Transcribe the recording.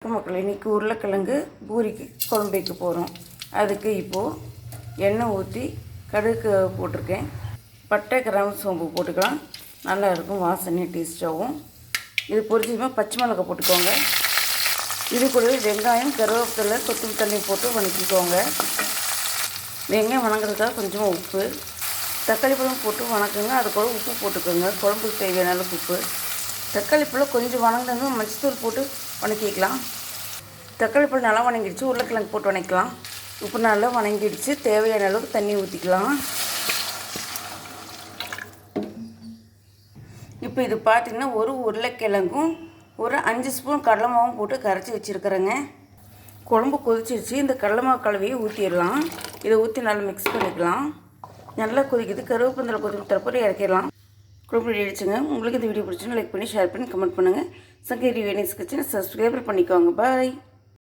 மக்கள் இன்றைக்கி உருளைக்கிழங்கு பூரிக்கு குழம்பு வைக்க போகிறோம். அதுக்கு இப்போது எண்ணெய் ஊற்றி கடுகு போட்டிருக்கேன். பட்டை கிராம்பு சோம்பு போட்டுக்கலாம், நல்லாயிருக்கும், வாசனை டேஸ்ட்டாகவும். இது பொரிச்சதுமே பச்சை மிளகாய் போட்டுக்கோங்க. இது கூடவே வெங்காயம், கருவேப்பிலை, கொத்தமல்லி தண்ணி போட்டு வணக்கிக்கோங்க. வெங்காயம் வணங்குறதுக்காக கொஞ்சமாக உப்பு, தக்காளி பழம் போட்டு வணக்குங்க. அது கூட உப்பு போட்டுக்கோங்க, குழம்புக்கு தேவையான அளவுக்கு உப்பு. தக்காளி பழம் கொஞ்சம் வணங்கினதும் மஞ்சத்தூள் போட்டு வணக்கிக்கலாம். தக்காளி பழம் நல்லா வணங்கிடுச்சு, உருளைக்கிழங்கு போட்டு வணக்கலாம். உப்பு நல்லா வணங்கிடுச்சு, தேவையான அளவுக்கு தண்ணி ஊற்றிக்கலாம். இப்போ இது பார்த்திங்கன்னா ஒரு உருளைக்கிழங்கும் ஒரு 5 ஸ்பூன் கடலை மாவும் போட்டு கரைச்சி வச்சுருக்குறேங்க. குழம்பு கொதிச்சிருச்சு, இந்த கடலை மாவு கலவையை ஊற்றிடலாம். இதை ஊற்றி நல்லா மிக்ஸ் பண்ணிக்கலாம். நல்லா கொதிக்குது, கருவேப்பிலை கொதிக்க தரப்போ இறக்கிடலாம். குழம்பு ரெடி ஆகிடுச்சுங்க. உங்களுக்கு இந்த வீடியோ பிடிச்சுன்னா லைக் பண்ணி, ஷேர் பண்ணி, கமெண்ட் பண்ணுங்கள். சங்ககிரி வேணிஸ் கிச்சனை சப்ஸ்கிரைப் பண்ணிக்கோங்க. பாய்.